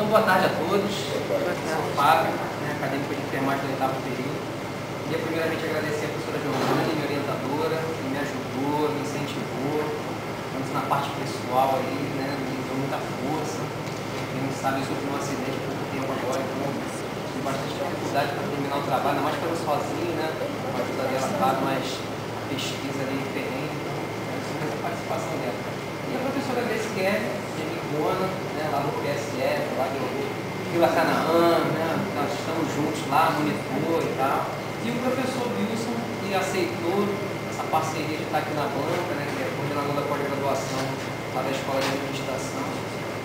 boa tarde a todos. Sou o Fábio, acadêmico de enfermagem do oitavo período. Queria primeiramente agradecer a professora Giovanni, minha orientadora, que me ajudou, me incentivou, tanto na parte pessoal aí, me deu muita força. Quem não sabe, eu sofri um acidente há pouco tempo agora, então tive bastante dificuldade para terminar o trabalho, ainda mais que eu sozinho, com a ajuda dela, claro, mas pesquisa ali diferente, então eu sou essa participação dela. E a professora Grace Kelly, de Micona, lá no PSF, lá de Vila Canaã, nós estamos juntos lá, monitor e tal. E o professor Wilson, que aceitou essa parceria de estar aqui na banca, que é coordenador da pós-graduação lá da Escola de Administração,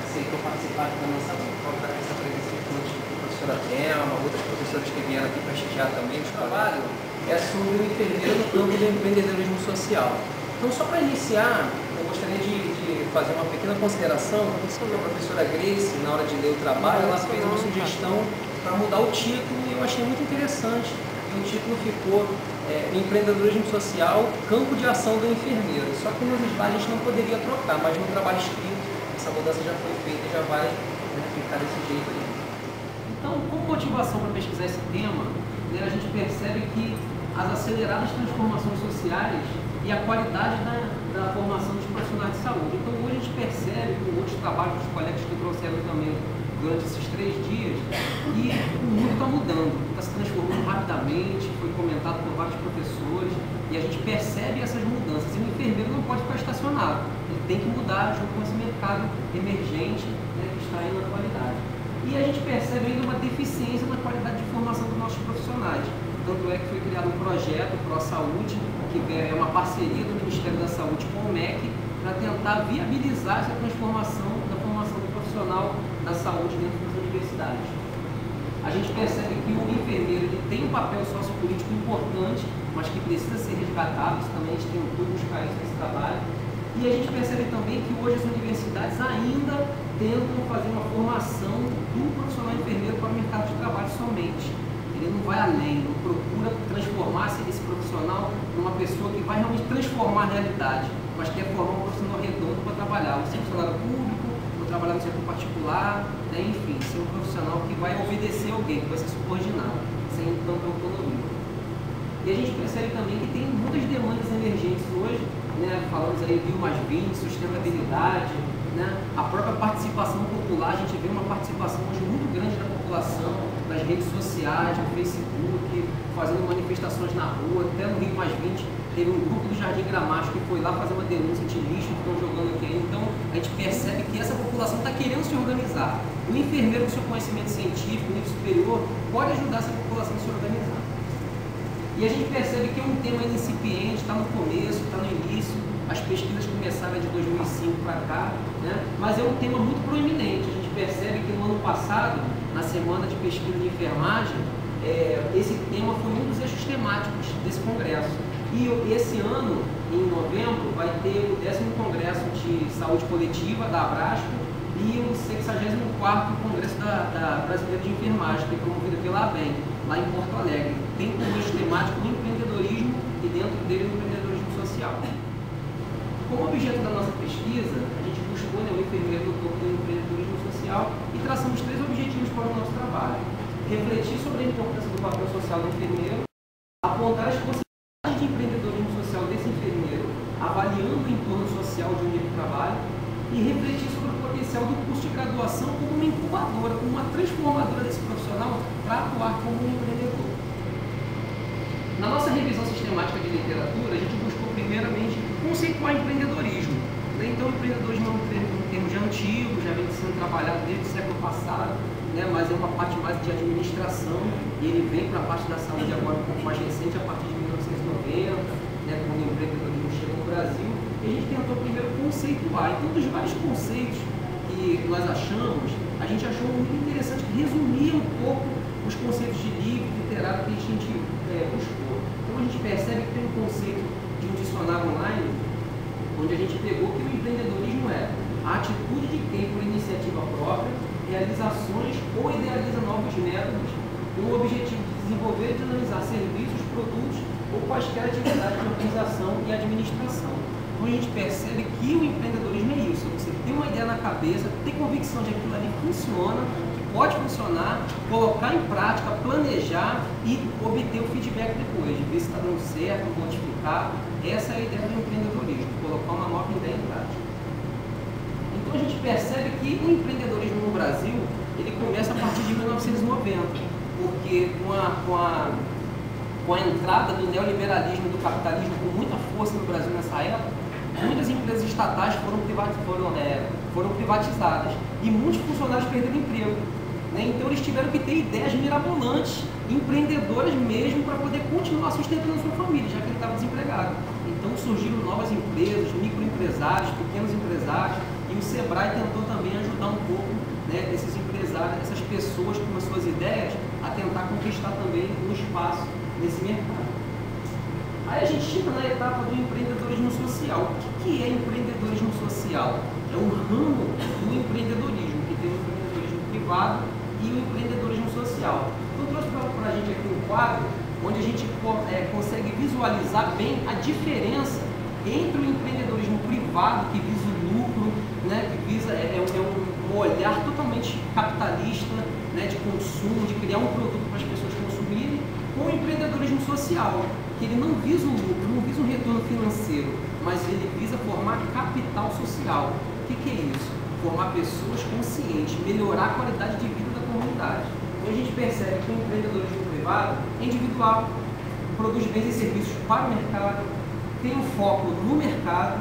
aceitou participar da nossa presença junto com a professora Thelma, outras professoras que vieram aqui prestigiar também o trabalho, é sobre o enfermeiro no campo do empreendedorismo social. Então, só para iniciar, eu gostaria de fazer uma pequena consideração. A professora Grace, na hora de ler o trabalho, ela fez uma sugestão para mudar o título e eu achei muito interessante. E o título ficou Empreendedorismo Social, Campo de Ação do Enfermeiro. Só que nos slides a gente não poderia trocar, mas no trabalho escrito essa mudança já foi feita e já vai ficar desse jeito aí. Então, como motivação para pesquisar esse tema, a gente percebe que as aceleradas transformações sociais e a qualidade da formação dos profissionais de saúde. Então, hoje a gente percebe, com outros trabalhos dos colegas que trouxeram também durante esses 3 dias, que o mundo está mudando, está se transformando rapidamente, foi comentado por vários professores, e a gente percebe essas mudanças. E o enfermeiro não pode ficar estacionado, ele tem que mudar junto com esse mercado emergente que está aí na atualidade. E a gente percebe ainda uma deficiência na qualidade de formação dos nossos profissionais. Tanto é que foi criado um projeto ProSaúde, que é uma parceria do Ministério da Saúde com o MEC, para tentar viabilizar essa transformação da formação do profissional da saúde dentro das universidades. A gente percebe que o enfermeiro ele tem um papel sociopolítico importante, mas que precisa ser resgatado, isso também a gente tentou buscar isso nesse trabalho. E a gente percebe também que hoje as universidades ainda tentam fazer uma formação do profissional enfermeiro para o mercado de trabalho somente. Ele não vai além, não procura transformar esse profissional numa pessoa que vai realmente transformar a realidade, mas quer formar um profissional redondo para trabalhar, ou seja, funcionário público, ou trabalhar no setor particular, enfim, ser um profissional que vai obedecer alguém, que vai ser subordinado, sem tanta autonomia. E a gente percebe também que tem muitas demandas emergentes hoje, falamos aí de +20, sustentabilidade, a própria participação popular, a gente vê uma participação hoje muito grande da população, nas redes sociais, no Facebook, fazendo manifestações na rua, até no Rio +20 teve um grupo do Jardim Gramacho que foi lá fazer uma denúncia de lixo que estão jogando aqui ainda. Então a gente percebe que essa população está querendo se organizar. O enfermeiro com seu conhecimento científico, nível superior, pode ajudar essa população a se organizar. E a gente percebe que é um tema incipiente, está no começo, está no início, as pesquisas começaram de 2005 para cá, mas é um tema muito proeminente. A gente percebe que no ano passado, na semana de pesquisa de enfermagem, esse tema foi um dos eixos temáticos desse congresso. E esse ano, em novembro, vai ter o 10º Congresso de Saúde Coletiva da Abrasco e o 64º Congresso da Brasileira de Enfermagem, que é promovido pela ABEM, lá em Porto Alegre. Tem como eixo temático o empreendedorismo e dentro dele o empreendedorismo social. Como objeto da nossa pesquisa, a gente buscou o enfermeiro no campo do empreendedorismo social e traçamos 3 objetivos para o nosso trabalho. Refletir sobre a importância do papel social do enfermeiro, apontar as possibilidades de empreendedorismo social desse enfermeiro, avaliando o entorno social de onde ele trabalha, e refletir sobre o potencial do curso de graduação como uma incubadora, como uma transformadora desse profissional para atuar como um empreendedor. Na nossa revisão sistemática de literatura, a gente buscou primeiramente conceituar empreendedorismo. Então, o empreendedorismo é um termo já antigo, já vem sendo trabalhado desde o século passado, mas é uma parte mais de administração, e ele vem para a parte da saúde agora um pouco mais recente, a partir de 1990, quando o empreendedorismo chega no Brasil. E a gente tentou primeiro conceituar. Então, dos vários conceitos que nós achamos, a gente achou muito interessante que resumia um pouco os conceitos de livro literário que a gente buscou. Então, a gente percebe que tem um conceito de um dicionário online, onde a gente pegou que o empreendedorismo é a atitude de quem, por iniciativa própria, realiza ações ou idealiza novos métodos com o objetivo de desenvolver e dinamizar serviços, produtos ou quaisquer atividades de organização e administração. Então a gente percebe que o empreendedorismo é isso, você ter uma ideia na cabeça, ter convicção de que aquilo ali funciona, que pode funcionar, colocar em prática, planejar e obter o feedback depois, ver se está dando certo, modificar. Essa é a ideia do empreendedorismo, colocar uma nova ideia em prática. Então a gente percebe que o empreendedorismo no Brasil, ele começa a partir de 1990, porque com a entrada do neoliberalismo e do capitalismo com muita força no Brasil nessa época, muitas empresas estatais foram privatizadas e muitos funcionários perderam emprego. Então eles tiveram que ter ideias mirabolantes, empreendedoras mesmo, para poder continuar sustentando a sua família, já que ele estava desempregado. Então surgiram novas empresas, microempresários, pequenos empresários, e o Sebrae tentou também ajudar um pouco esses empresários, essas pessoas com as suas ideias, a tentar conquistar também um espaço nesse mercado. Aí a gente chega na etapa do empreendedorismo social. O que é empreendedorismo social? É um ramo do empreendedorismo, que tem o empreendedorismo privado e o empreendedorismo social. Então trouxe para a gente aqui um quadro onde a gente consegue visualizar bem a diferença entre o empreendedorismo privado, que visa o lucro, que visa um olhar totalmente capitalista, de consumo, de criar um produto para as pessoas consumirem, com o empreendedorismo social, que ele não visa o lucro, não visa um retorno financeiro, mas ele visa formar capital social. O que é isso? Formar pessoas conscientes, melhorar a qualidade de vida da comunidade. Então a gente percebe que o empreendedorismo privado é individual, produz bens e serviços para o mercado, tem um foco no mercado,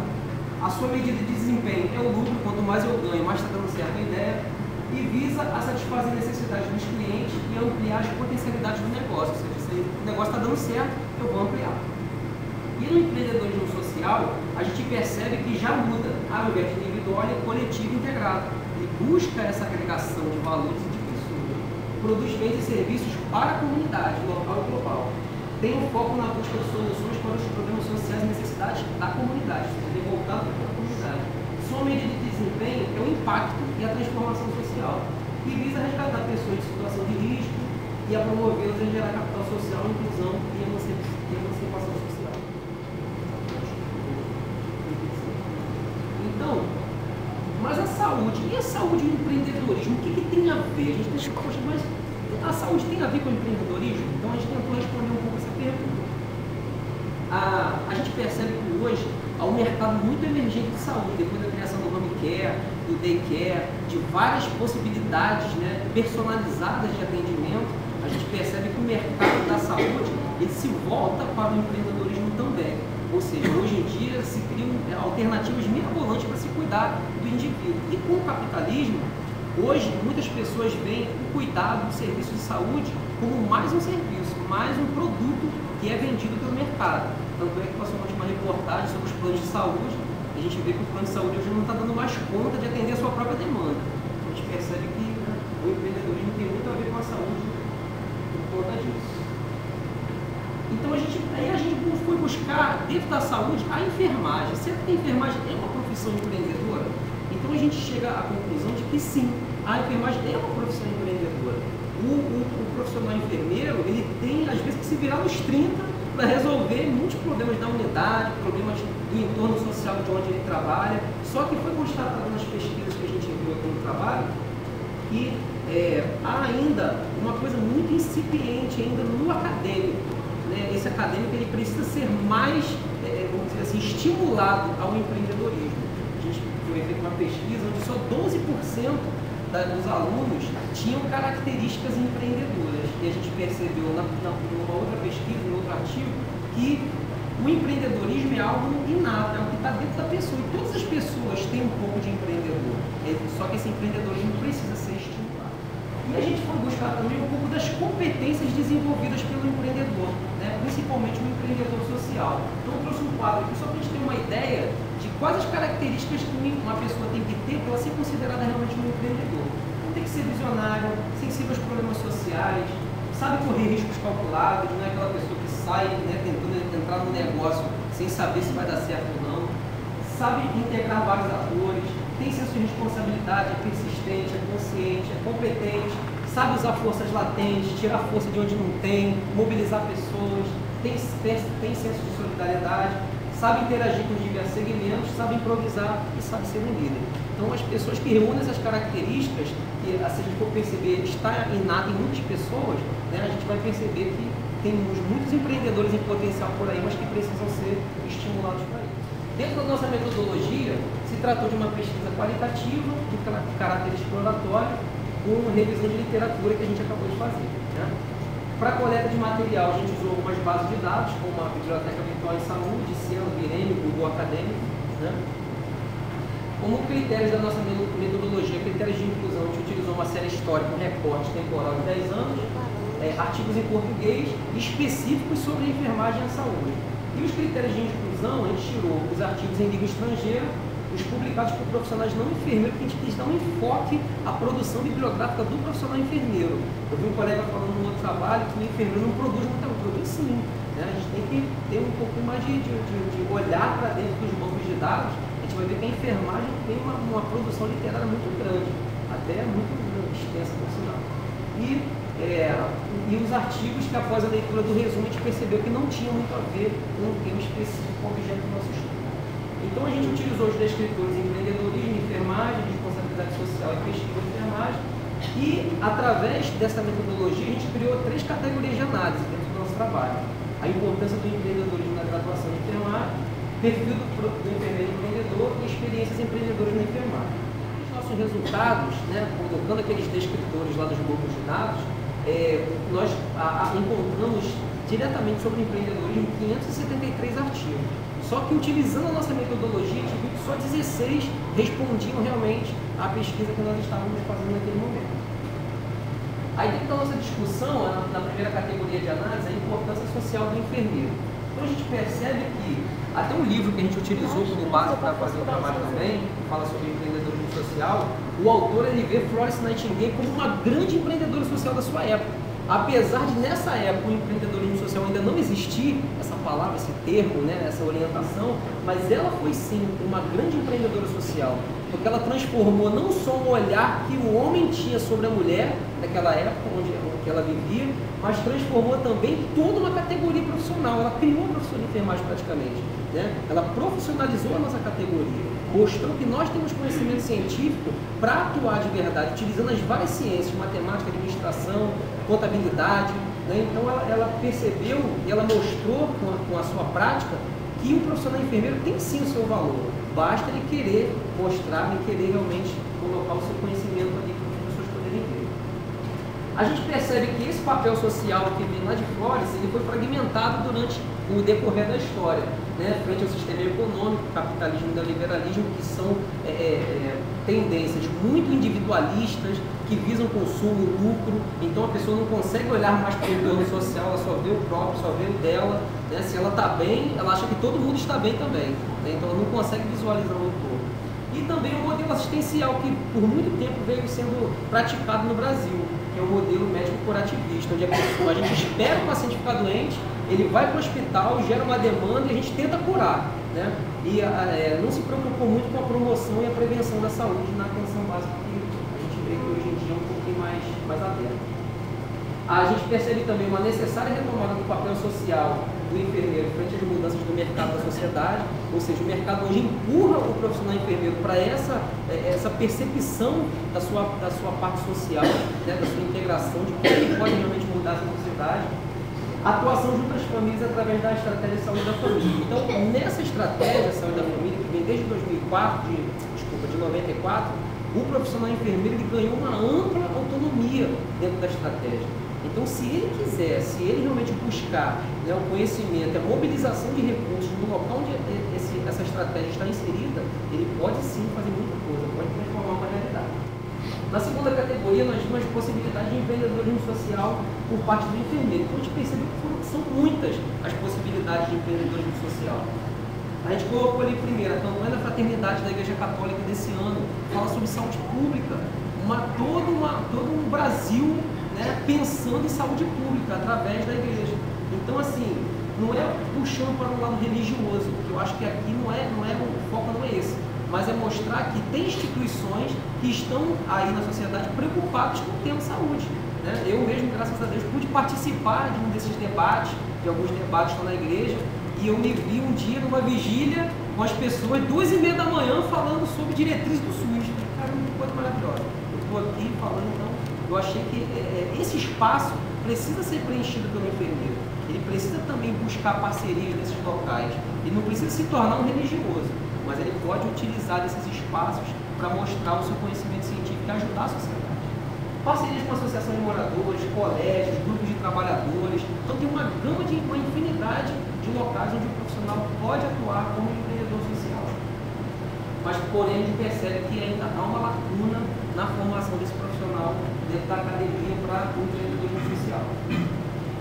a sua medida de desempenho é o lucro, quanto mais eu ganho, mais está dando certo a ideia, e visa a satisfazer as necessidades dos clientes e ampliar as potencialidades do negócio. Ou seja, se o negócio está dando certo, eu vou ampliar. E no empreendedorismo social, a gente percebe que já muda, ao invés de individual, é coletivo integrado. Ele busca essa agregação de valores e de pessoas, produz bens e serviços para a comunidade, local e global. Tem um foco na busca de soluções para os problemas sociais e necessidades da comunidade, seja, voltado para a comunidade. Sua medida de desempenho é o impacto e a transformação social, e visa resgatar pessoas em situação de risco e a promovê-las a gerar capital social, inclusão e emancipação social. Então, mas a saúde, e a saúde e o empreendedorismo, o que tem a ver? A gente pensa, poxa, mas a saúde tem a ver com o empreendedorismo? Então a gente tentou responder um pouco essa pergunta. A gente percebe que hoje há um mercado muito emergente de saúde, depois da criação do home care, do day care, de várias possibilidades personalizadas de atendimento. A gente percebe que o mercado da saúde ele se volta para o empreendedorismo também. Ou seja, hoje em dia se criam alternativas mirabolantes para se cuidar do indivíduo. E com o capitalismo, hoje muitas pessoas veem o cuidado do serviço de saúde como mais um serviço, mais um produto que é vendido pelo mercado. Tanto é que passou uma última reportagem sobre os planos de saúde, a gente vê que o plano de saúde hoje não está dando mais conta de atender a sua própria demanda. A gente percebe que o empreendedorismo tem muito a ver com a saúde por conta disso. Então aí a gente foi buscar, dentro da saúde, a enfermagem. Será que a enfermagem é uma profissão empreendedora? Então a gente chega à conclusão de que sim, a enfermagem é uma profissão empreendedora. O profissional enfermeiro, ele tem às vezes que se virar nos 30 para resolver muitos problemas da unidade, problemas do entorno social de onde ele trabalha. Só que foi constatado nas pesquisas que a gente viu aqui no trabalho que há ainda uma coisa muito incipiente ainda no acadêmico. Esse acadêmico ele precisa ser mais, vamos dizer assim, estimulado ao empreendedorismo. A gente foi feita uma pesquisa onde só 12% dos alunos tinham características empreendedoras. E a gente percebeu numa outra pesquisa, num outro artigo, que o empreendedorismo é algo inato, é algo que está dentro da pessoa. E todas as pessoas têm um pouco de empreendedor. Só que esse empreendedorismo precisa ser estimulado. E a gente foi buscar também um pouco das competências desenvolvidas pelo empreendedor, principalmente o empreendedor social. Então eu trouxe um quadro aqui só para a gente ter uma ideia de quais as características que uma pessoa tem que ter para ela ser considerada realmente um empreendedor. Então tem que ser visionário, sensível aos problemas sociais, sabe correr riscos calculados, não é aquela pessoa que sai tentando entrar no negócio sem saber se vai dar certo ou não, sabe integrar vários atores, tem senso de responsabilidade, é persistente, é consciente, é competente, sabe usar forças latentes, tirar força de onde não tem, mobilizar pessoas, tem senso de solidariedade, sabe interagir com diversos segmentos, sabe improvisar e sabe ser um líder. Então Então, as pessoas que reúnem essas características, que se a gente for perceber, está inata em muitas pessoas, né, a gente vai perceber que temos muitos empreendedores em potencial por aí, mas que precisam ser estimulados para isso. Dentro da nossa metodologia, se tratou de uma pesquisa qualitativa, de caráter exploratório, com revisão de literatura que a gente acabou de fazer. Né? Para a coleta de material, a gente usou algumas bases de dados, como a Biblioteca Virtual em Saúde, Cielo, Virêmio, Google Acadêmico. Né? Como critérios da nossa metodologia, critérios de inclusão, a gente utilizou uma série histórica, um recorte temporal de 10 anos, artigos em português específicos sobre a enfermagem e a saúde. E os critérios de inclusão, a gente tirou os artigos em língua estrangeira, os publicados por profissionais não enfermeiros, porque a gente quis dar um enfoque à produção bibliográfica do profissional enfermeiro. Eu vi um colega falando no outro trabalho que o enfermeiro não produz muito, produz sim. Né? A gente tem que ter um pouco mais de olhar para dentro dos bancos de dados. A gente vai ver que a enfermagem tem uma produção literária muito grande, até muito extensa, por sinal. E os artigos que após a leitura do resumo a gente percebeu que não tinham muito a ver com o tema específico, com o objeto do nosso estudo. Então a gente utilizou os descritores em empreendedorismo, enfermagem, responsabilidade social e pesquisa de enfermagem, e através dessa metodologia a gente criou 3 categorias de análise dentro do nosso trabalho. A importância do empreendedorismo na graduação de enfermagem, perfil do enfermeiro empreendedor e experiências empreendedoras na enfermagem. Os nossos resultados, né, colocando aqueles descritores lá dos bancos de dados, nós encontramos diretamente sobre empreendedorismo 573 artigos. Só que utilizando a nossa metodologia, a gente viu que só 16 respondiam realmente à pesquisa que nós estávamos fazendo naquele momento. Aí dentro da nossa discussão, na primeira categoria de análise, a importância social do enfermeiro. Então a gente percebe que, até um livro que a gente utilizou como base para fazer o trabalho também, que fala sobre empreendedorismo social, o autor ele vê Florence Nightingale como uma grande empreendedora social da sua época. Apesar de nessa época o empreendedorismo social ainda não existir, essa palavra, esse termo, né, essa orientação, mas ela foi sim uma grande empreendedora social, porque ela transformou não só o olhar que o homem tinha sobre a mulher naquela época onde ela vivia, mas transformou também toda uma categoria profissional. Ela criou a profissão de enfermagem praticamente, né? Ela profissionalizou a nossa categoria, mostrou que nós temos conhecimento científico para atuar de verdade, utilizando as várias ciências, matemática, administração, contabilidade, né? Então ela percebeu e ela mostrou com a sua prática que o profissional enfermeiro tem sim o seu valor, basta ele querer mostrar e querer realmente colocar o seu conhecimento ali para as pessoas poderem ver. A gente percebe que esse papel social que vem lá de Florence, ele foi fragmentado durante o decorrer da história, né? Frente ao sistema econômico, capitalismo e neoliberalismo, que são tendências muito individualistas, que visam consumo, lucro. Então a pessoa não consegue olhar mais para o entorno social, ela só vê o próprio, só vê o dela, né? Se ela está bem, ela acha que todo mundo está bem também, né? Então ela não consegue visualizar o entorno. E também o modelo assistencial, que por muito tempo veio sendo praticado no Brasil, que é o modelo médico-curativista, onde a gente espera o paciente ficar doente, ele vai para o hospital, gera uma demanda e a gente tenta curar, né? E não se preocupou muito com a promoção e a prevenção da saúde na atenção básica, que a gente vê que hoje em dia é um pouquinho mais aberto. A gente percebe também uma necessária retomada do papel social do enfermeiro frente às mudanças do mercado da sociedade, ou seja, o mercado hoje empurra o profissional enfermeiro para essa percepção da sua parte social, né, da sua integração, de como ele pode realmente mudar essa sociedade. Atuação junto às famílias através da estratégia de saúde da família. Então, nessa estratégia de saúde da família, que vem desde 2004, de 94, o profissional enfermeiro ele ganhou uma ampla autonomia dentro da estratégia. Então, se ele quiser, se ele realmente buscar, né, o conhecimento, a mobilização de recursos no local onde essa estratégia está inserida, ele pode sim fazer muita coisa, pode transformar uma realidade. Na segunda categoria, nós vimos as possibilidades de empreendedorismo social por parte do enfermeiro. Então, a gente percebeu que são muitas as possibilidades de empreendedorismo social. A gente colocou ali primeiro a campanha da fraternidade da Igreja Católica desse ano, fala sobre saúde pública, todo um Brasil, né, pensando em saúde pública através da igreja. Então, assim, não é puxando para um lado religioso, porque eu acho que aqui o foco não é esse, mas é mostrar que tem instituições que estão aí na sociedade preocupadas com o tema saúde, né? Eu mesmo, graças a Deus, pude participar de um desses debates, de alguns debates lá na igreja, e eu me vi um dia numa vigília com as pessoas 2h30 da manhã falando sobre diretrizes do SUS. eu achei que esse espaço precisa ser preenchido pelo enfermeiro. Ele precisa também buscar parcerias nesses locais. Ele não precisa se tornar um religioso, mas ele pode utilizar desses espaços para mostrar o seu conhecimento científico e ajudar a sociedade. Parcerias com associação de moradores, colégios, grupos de trabalhadores. Então tem uma infinidade de locais onde o profissional pode atuar como empreendedor social. Mas, porém, a gente percebe que ainda há uma lacuna na formação desse profissional dentro da academia para o empreendedorismo social.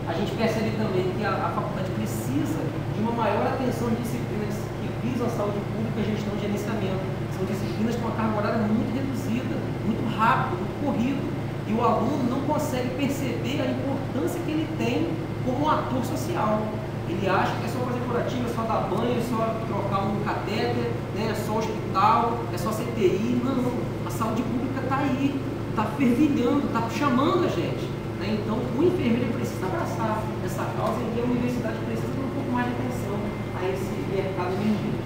A gente percebe também que a faculdade precisa de uma maior atenção de disciplinas que visam a saúde pública e gestão de gerenciamento. São disciplinas com uma carga horária muito reduzida, muito rápido, muito corrido. E o aluno não consegue perceber a importância que ele tem como um ator social. Ele acha que é só fazer curativo, é só dar banho, é só trocar um catéter, né? É só hospital, é só CTI. Não, a saúde pública está aí, está fervilhando, está chamando a gente. Né? Então, o enfermeiro precisa abraçar essa causa e a universidade precisa ter um pouco mais de atenção a esse mercado emergente.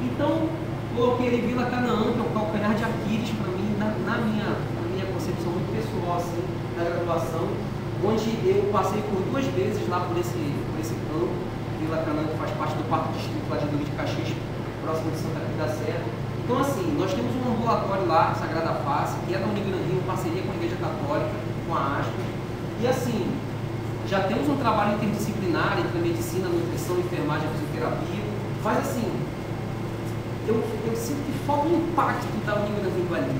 Então, coloquei ali Vila Canaã, que é o calcanhar de Aquiles para mim, na minha concepção muito pessoal assim, da graduação, onde eu passei por 2 vezes lá por esse campo. Vila Canaã, que faz parte do 4º distrito lá de Duque de Caxias, próximo de Santa Cruz da Serra. Então, assim, nós temos um ambulatório lá, Sagrada Face, que é da Unigran Rio, em parceria com a Igreja Católica, com a ASP. E, assim, já temos um trabalho interdisciplinar entre a medicina, a nutrição, a enfermagem, a fisioterapia. Mas, assim, eu sinto que falta um impacto da Unigran Rio ali.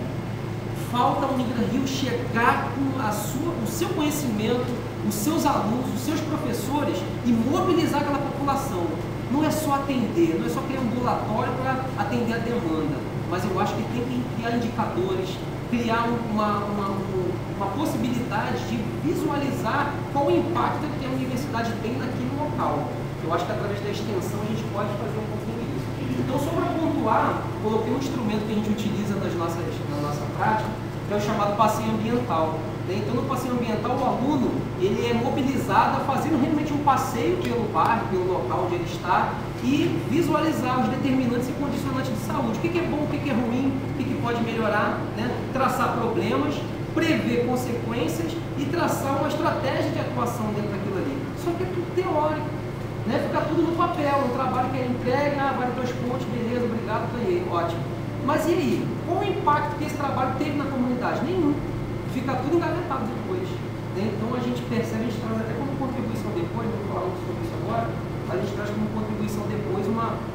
Falta a Unigran Rio chegar com o seu conhecimento, os seus alunos, os seus professores e mobilizar aquela população. Não é só atender, não é só criar um ambulatório para atender a demanda, mas eu acho que tem que criar indicadores, criar uma possibilidade de visualizar qual o impacto que a universidade tem naquele local. Eu acho que através da extensão a gente pode fazer um pouquinho isso. Então, só para pontuar, coloquei um instrumento que a gente utiliza na nossa prática, que é o chamado passeio ambiental. Então, no passeio ambiental, o aluno ele é mobilizado a fazer realmente um passeio pelo bairro, pelo local onde ele está e visualizar os determinantes e condicionantes de saúde. O que é bom, o que é ruim, o que pode melhorar, né? Traçar problemas, prever consequências e traçar uma estratégia de atuação dentro daquilo ali. Só que é tudo teórico, né? Fica tudo no papel, no trabalho que ele entrega, vale 2 pontos, beleza, obrigado, ganhei, ótimo. Mas e aí? Qual o impacto que esse trabalho teve na comunidade? Nenhum. Fica tudo engavetado depois. Né? Então a gente percebe, a gente traz até como contribuição depois, não vou falar muito sobre isso agora, a gente traz como contribuição depois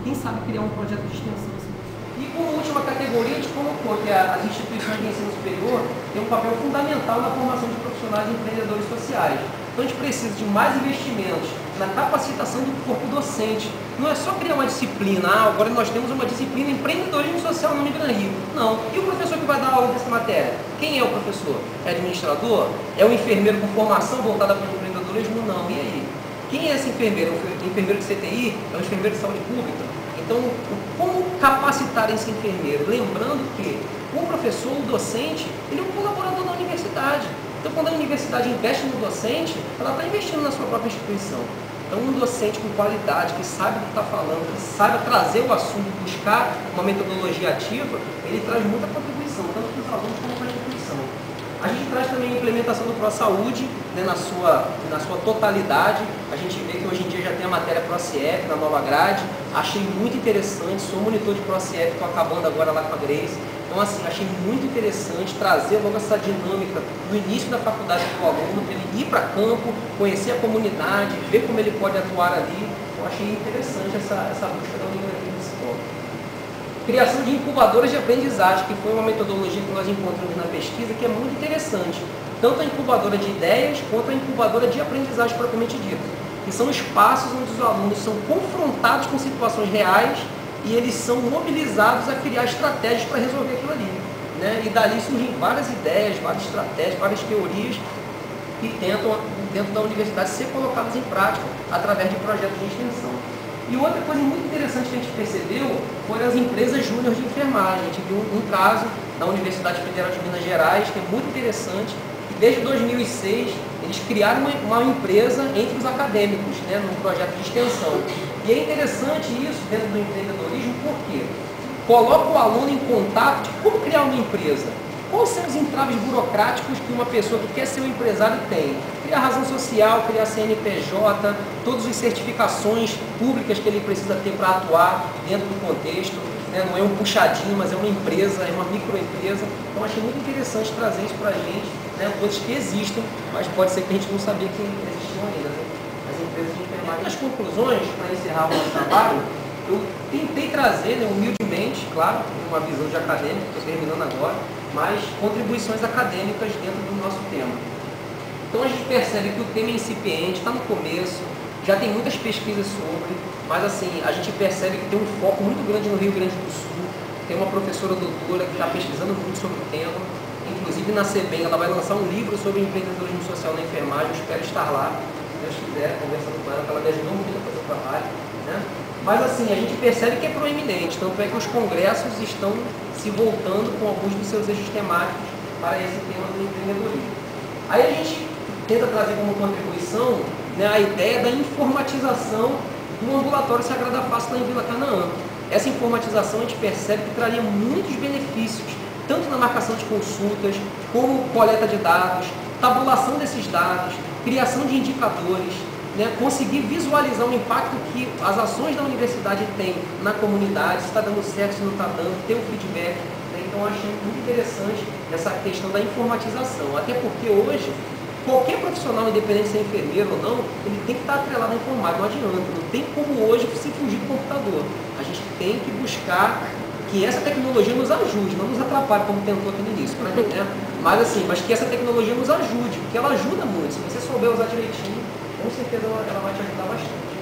quem sabe criar um projeto de extensão assim. E como última categoria, a gente colocou que as instituições de ensino superior têm um papel fundamental na formação de profissionais e empreendedores sociais. Então a gente precisa de mais investimentos na capacitação do corpo docente. Não é só criar uma disciplina, agora nós temos uma disciplina empreendedorismo social no Unigran Rio. Não. E o professor que vai dar aula dessa matéria? Quem é o professor? É administrador? É um enfermeiro com formação voltada para o empreendedorismo? Não. E aí? Quem é esse enfermeiro? O enfermeiro de CTI? É um enfermeiro de saúde pública? Então, como capacitar esse enfermeiro? Lembrando que o professor, o docente, ele é um colaborador da universidade. Então, quando a universidade investe no docente, ela está investindo na sua própria instituição. Então, um docente com qualidade, que sabe o que está falando, que sabe trazer o assunto, buscar uma metodologia ativa, ele traz muita contribuição, tanto para os alunos como para a instituição. A gente traz também a implementação do ProSaúde, né, na sua totalidade. A gente vê que hoje em dia já tem a matéria ProCF na nova grade. Achei muito interessante, sou monitor de ProCF, estou acabando agora lá com a Grace. Então, assim, achei muito interessante trazer logo essa dinâmica no início da faculdade do aluno, para ele ir para campo, conhecer a comunidade, ver como ele pode atuar ali. Eu achei interessante essa busca da Unigran nesse ponto. Criação de incubadoras de aprendizagem, que foi uma metodologia que nós encontramos na pesquisa, que é muito interessante. Tanto a incubadora de ideias, quanto a incubadora de aprendizagem propriamente dita. Que são espaços onde os alunos são confrontados com situações reais e eles são mobilizados a criar estratégias para resolver aquilo ali. Né? E dali surgem várias ideias, várias estratégias, várias teorias que tentam, dentro da universidade, ser colocadas em prática através de projetos de extensão. E outra coisa muito interessante que a gente percebeu foram as empresas júnior de enfermagem. A gente viu um caso na Universidade Federal de Minas Gerais, que é muito interessante, que desde 2006 eles criaram uma empresa entre os acadêmicos, né, num projeto de extensão. E é interessante isso dentro do empreendedorismo, porque coloca o aluno em contato de como criar uma empresa, quais são os entraves burocráticos que uma pessoa que quer ser um empresário tem? Criar razão social, criar CNPJ, todas as certificações públicas que ele precisa ter para atuar dentro do contexto, né? Não é um puxadinho, mas é uma empresa, é uma microempresa. Então achei muito interessante trazer isso para a gente, né? Coisas que existem, mas pode ser que a gente não sabia que existiam ainda, né? As empresas de enfermagem. As conclusões, para encerrar o nosso trabalho, eu tentei trazer, né, humildemente, claro, uma visão de acadêmico, estou terminando agora, mas contribuições acadêmicas dentro do nosso tema. Então a gente percebe que o tema é incipiente, está no começo, já tem muitas pesquisas sobre, mas assim, a gente percebe que tem um foco muito grande no Rio Grande do Sul, tem uma professora doutora que está pesquisando muito sobre o tema, inclusive na CBEM, ela vai lançar um livro sobre empreendedorismo social na enfermagem, eu espero estar lá, se Deus quiser, conversando com ela, que ela me ajudou muito a fazer o trabalho, né? Mas assim, a gente percebe que é proeminente, tanto é que os congressos estão se voltando com alguns dos seus eixos temáticos para esse tema do empreendedorismo. Aí a gente tenta trazer como contribuição, né, a ideia da informatização do ambulatório Sagrada Face lá em Vila Canaã. Essa informatização a gente percebe que traria muitos benefícios, tanto na marcação de consultas, como coleta de dados, tabulação desses dados, criação de indicadores, né, conseguir visualizar o impacto que as ações da universidade têm na comunidade, se está dando certo, se não está dando, ter um feedback. Né? Então, eu achei muito interessante essa questão da informatização. Até porque hoje, qualquer profissional, independente se é enfermeiro ou não, ele tem que estar atrelado à informática, não adianta. Não tem como hoje se fugir do computador. A gente tem que buscar que essa tecnologia nos ajude, não nos atrapalhe, como tentou aqui no início. Né? Mas assim, mas que essa tecnologia nos ajude, porque ela ajuda muito. Se você souber usar direitinho, com certeza ela vai te ajudar bastante.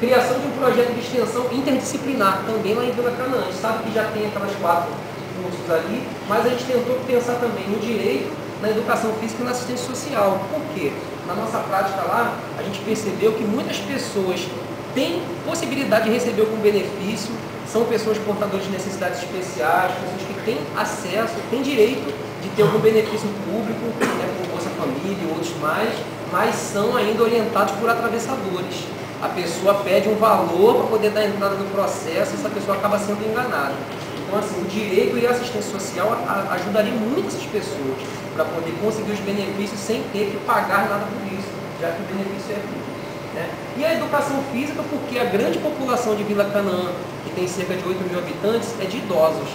Criação de um projeto de extensão interdisciplinar, também lá em Vila Canaã. A gente sabe que já tem aquelas 4 cursos ali, mas a gente tentou pensar também no direito, na educação física e na assistência social. Por quê? Na nossa prática lá, a gente percebeu que muitas pessoas têm possibilidade de receber algum benefício, são pessoas portadoras de necessidades especiais, pessoas que têm acesso, têm direito de ter algum benefício público, né, como Bolsa Família e outros mais, mas são ainda orientados por atravessadores. A pessoa pede um valor para poder dar entrada no processo e essa pessoa acaba sendo enganada. Então, assim, o direito e a assistência social ajudaria muito essas pessoas para poder conseguir os benefícios sem ter que pagar nada por isso, já que o benefício é público. Né? E a educação física, porque a grande população de Vila Canaã, que tem cerca de 8 mil habitantes, é de idosos.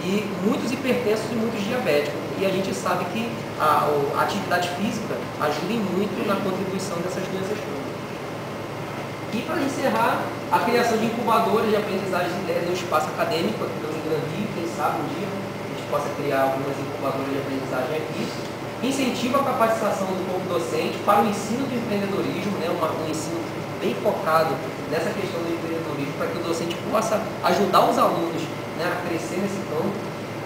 E muitos hipertensos e muitos diabéticos. E a gente sabe que a atividade física ajuda muito na contribuição dessas doenças crônicas. E para encerrar, a criação de incubadoras de aprendizagem de ideias no espaço acadêmico, aqui pelo Rio, quem sabe um dia a gente possa criar algumas incubadoras de aprendizagem aqui. Incentiva a capacitação do corpo docente para o ensino do empreendedorismo, né, um ensino bem focado nessa questão do empreendedorismo, para que o docente possa ajudar os alunos, né, a crescer nesse campo.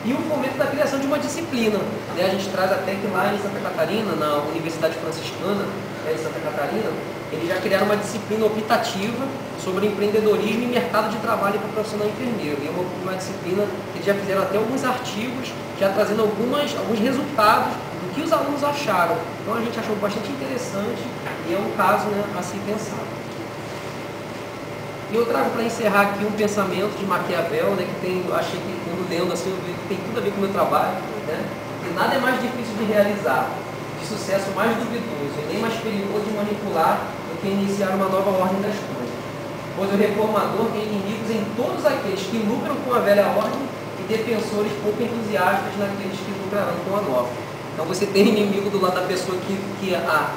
E o fomento da criação de uma disciplina. Né? A gente traz até que lá em Santa Catarina, na Universidade Franciscana de Santa Catarina, eles já criaram uma disciplina optativa sobre empreendedorismo e mercado de trabalho para o profissional enfermeiro. E é uma disciplina que eles já fizeram até alguns artigos, já trazendo alguns resultados do que os alunos acharam. Então a gente achou bastante interessante e é um caso, né, a se pensar. E eu trago para encerrar aqui um pensamento de Maquiavel, né, que tem, eu achei que quando lendo assim, eu vi que tem tudo a ver com o meu trabalho, né, que nada é mais difícil de realizar, de sucesso mais duvidoso e nem mais perigoso de manipular do que iniciar uma nova ordem das coisas. Pois o reformador tem inimigos em todos aqueles que lucram com a velha ordem e defensores pouco entusiastas naqueles que lucrarão com a nova. Então você tem inimigo do lado da pessoa que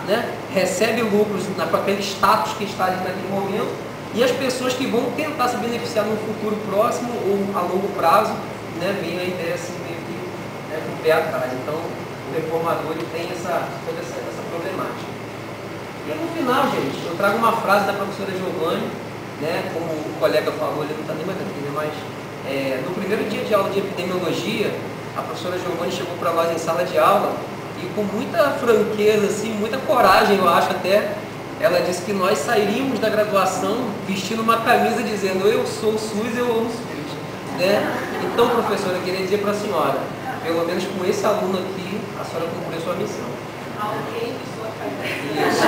né, recebe lucros com aquele status que está ali naquele momento, e as pessoas que vão tentar se beneficiar num futuro próximo ou a longo prazo, né, vem a ideia assim meio que, né, com o pé atrás. Então o reformador ele tem toda essa problemática. E no final, gente, eu trago uma frase da professora Giovanni, né, como o colega falou, ele não está nem mais aqui, né, mas no primeiro dia de aula de epidemiologia, a professora Giovanni chegou para nós em sala de aula e com muita franqueza, assim, muita coragem, eu acho até, ela disse que nós sairíamos da graduação vestindo uma camisa dizendo eu sou o SUS, eu amo o SUS. Né? Então, professora, eu queria dizer para a senhora, pelo menos com esse aluno aqui, a senhora cumpriu sua missão. Alguém de sua família. Isso.